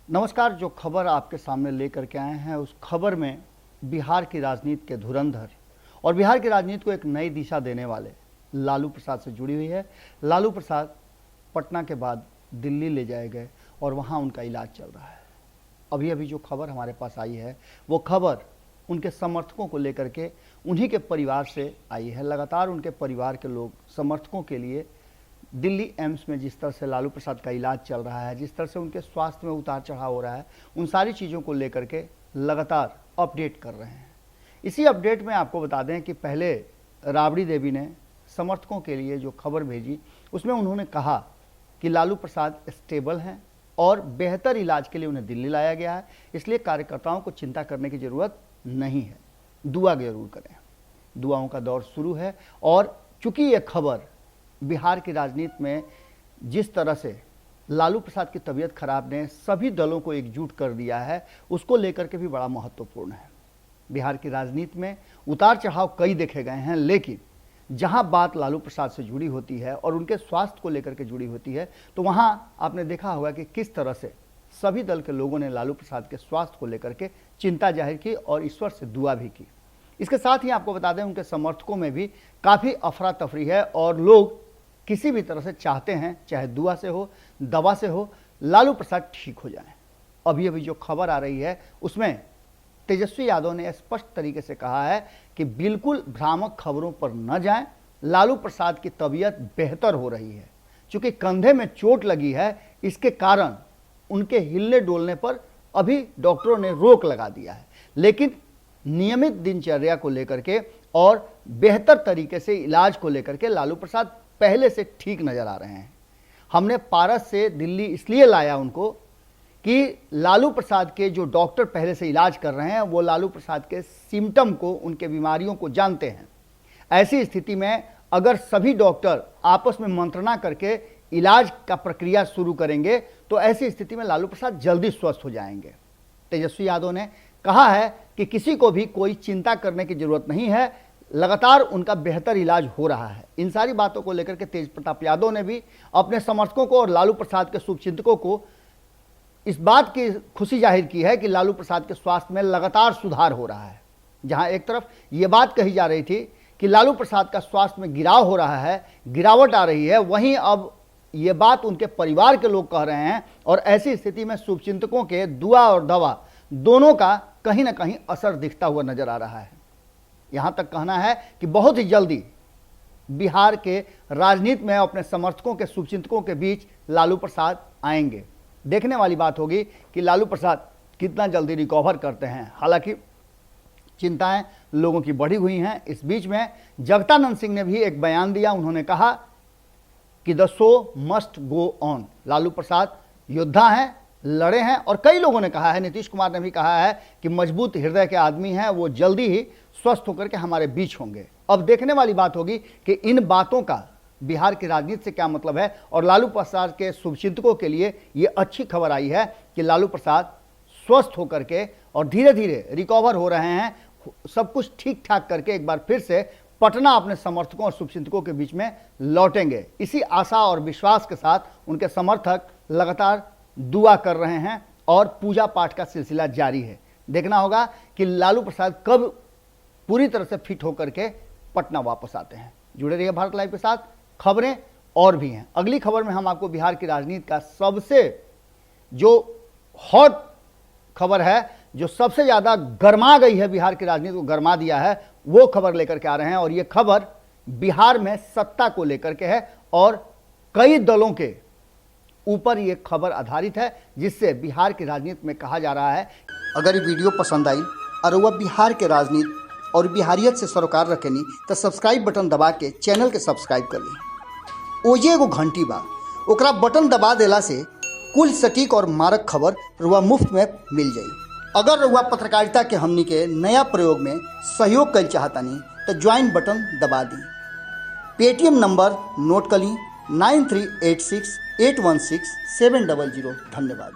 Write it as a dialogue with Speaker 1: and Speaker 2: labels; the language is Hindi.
Speaker 1: नमस्कार। जो खबर आपके सामने लेकर के आए हैं उस खबर में बिहार की राजनीति के धुरंधर और बिहार की राजनीति को एक नई दिशा देने वाले लालू प्रसाद से जुड़ी हुई है। लालू प्रसाद पटना के बाद दिल्ली ले जाए गए और वहां उनका इलाज चल रहा है। अभी अभी जो खबर हमारे पास आई है वो खबर उनके समर्थकों को लेकर के उन्हीं के परिवार से आई है। लगातार उनके परिवार के लोग समर्थकों के लिए दिल्ली एम्स में जिस तरह से लालू प्रसाद का इलाज चल रहा है, जिस तरह से उनके स्वास्थ्य में उतार चढ़ाव हो रहा है, उन सारी चीज़ों को लेकर के लगातार अपडेट कर रहे हैं। इसी अपडेट में आपको बता दें कि पहले राबड़ी देवी ने समर्थकों के लिए जो खबर भेजी उसमें उन्होंने कहा कि लालू प्रसाद स्टेबल हैं और बेहतर इलाज के लिए उन्हें दिल्ली लाया गया है, इसलिए कार्यकर्ताओं को चिंता करने की ज़रूरत नहीं है, दुआ जरूर करें। दुआओं का दौर शुरू है और चूंकि ये खबर बिहार की राजनीति में जिस तरह से लालू प्रसाद की तबीयत खराब ने सभी दलों को एकजुट कर दिया है, उसको लेकर के भी बड़ा महत्वपूर्ण है। बिहार की राजनीति में उतार चढ़ाव कई देखे गए हैं, लेकिन जहां बात लालू प्रसाद से जुड़ी होती है और उनके स्वास्थ्य को लेकर के जुड़ी होती है तो वहां आपने देखा होगा कि किस तरह से सभी दल के लोगों ने लालू प्रसाद के स्वास्थ्य को लेकर के चिंता जाहिर की और ईश्वर से दुआ भी की। इसके साथ ही आपको बता दें उनके समर्थकों में भी काफ़ी अफरा तफरी है और लोग किसी भी तरह से चाहते हैं, चाहे दुआ से हो, दवा से हो, लालू प्रसाद ठीक हो जाएं। अभी अभी जो खबर आ रही है उसमें तेजस्वी यादव ने स्पष्ट तरीके से कहा है कि बिल्कुल भ्रामक खबरों पर न जाएं, लालू प्रसाद की तबीयत बेहतर हो रही है। चूंकि कंधे में चोट लगी है, इसके कारण उनके हिलने डोलने पर अभी डॉक्टरों ने रोक लगा दिया है, लेकिन नियमित दिनचर्या को लेकर के और बेहतर तरीके से इलाज को लेकर के लालू प्रसाद पहले से ठीक नजर आ रहे हैं। हमने पारस से दिल्ली इसलिए लाया उनको कि लालू प्रसाद के जो डॉक्टर पहले से इलाज कर रहे हैं वो लालू प्रसाद के सिम्टम को, उनके बीमारियों को जानते हैं। ऐसी स्थिति में अगर सभी डॉक्टर आपस में मंत्रणा करके इलाज का प्रक्रिया शुरू करेंगे तो ऐसी स्थिति में लालू प्रसाद जल्दी स्वस्थ हो जाएंगे। तेजस्वी यादव ने कहा है कि किसी को भी कोई चिंता करने की जरूरत नहीं है, लगातार उनका बेहतर इलाज हो रहा है। इन सारी बातों को लेकर के तेज प्रताप यादव ने भी अपने समर्थकों को और लालू प्रसाद के शुभचिंतकों को इस बात की खुशी जाहिर की है कि लालू प्रसाद के स्वास्थ्य में लगातार सुधार हो रहा है। जहां एक तरफ ये बात कही जा रही थी कि लालू प्रसाद का स्वास्थ्य में गिराव हो रहा है, गिरावट आ रही है, वहीं अब ये बात उनके परिवार के लोग कह रहे हैं और ऐसी स्थिति में शुभचिंतकों के दुआ और दवा दोनों का कहीं ना कहीं असर दिखता हुआ नजर आ रहा है। यहां तक कहना है कि बहुत ही जल्दी बिहार के राजनीति में अपने समर्थकों के शुभचिंतकों के बीच लालू प्रसाद आएंगे। देखने वाली बात होगी कि लालू प्रसाद कितना जल्दी रिकवर करते हैं। हालांकि चिंताएं लोगों की बढ़ी हुई हैं। इस बीच में जगदानंद सिंह ने भी एक बयान दिया। उन्होंने कहा कि the show must go on. Lalu Prasad योद्धा हैं, लड़े हैं और कई लोगों ने कहा है, नीतीश कुमार ने भी कहा है कि मजबूत हृदय के आदमी हैं, वो जल्दी ही स्वस्थ होकर के हमारे बीच होंगे। अब देखने वाली बात होगी कि इन बातों का बिहार की राजनीति से क्या मतलब है और लालू प्रसाद के शुभचिंतकों के लिए ये अच्छी खबर आई है कि लालू प्रसाद स्वस्थ होकर के और धीरे धीरे रिकवर हो रहे हैं, सब कुछ ठीक ठाक करके एक बार फिर से पटना अपने समर्थकों और शुभचिंतकों के बीच में लौटेंगे। इसी आशा और विश्वास के साथ उनके समर्थक लगातार दुआ कर रहे हैं और पूजा पाठ का सिलसिला जारी है। देखना होगा कि लालू प्रसाद कब पूरी तरह से फिट होकर के पटना वापस आते हैं। जुड़े रहिए भारत लाइव के साथ, खबरें और भी हैं। अगली खबर में हम आपको बिहार की राजनीति का सबसे जो हॉट खबर है, जो सबसे ज़्यादा गरमा गई है, बिहार की राजनीति को गरमा दिया है, वो खबर लेकर के आ रहे हैं। और ये खबर बिहार में सत्ता को लेकर के है और कई दलों के ऊपर ये खबर आधारित है, जिससे बिहार की राजनीति में कहा जा रहा है
Speaker 2: अगर ये वीडियो पसंद आई और वह बिहार के राजनीति और बिहारियत से सरोकार रखेनी तो सब्सक्राइब बटन दबा के चैनल के सब्सक्राइब कर ली। ओजे एगो घंटी बा, ओकरा बटन दबा देला से कुल सटीक और मारक खबर रुआ मुफ्त में मिल जाई। अगर रुआ पत्रकारिता के हमनी के नया प्रयोग में सहयोग कर चाहतानी तो ज्वाइन बटन दबा दी। पेटीएम नंबर नोट कर ली 9386816700। धन्यवाद।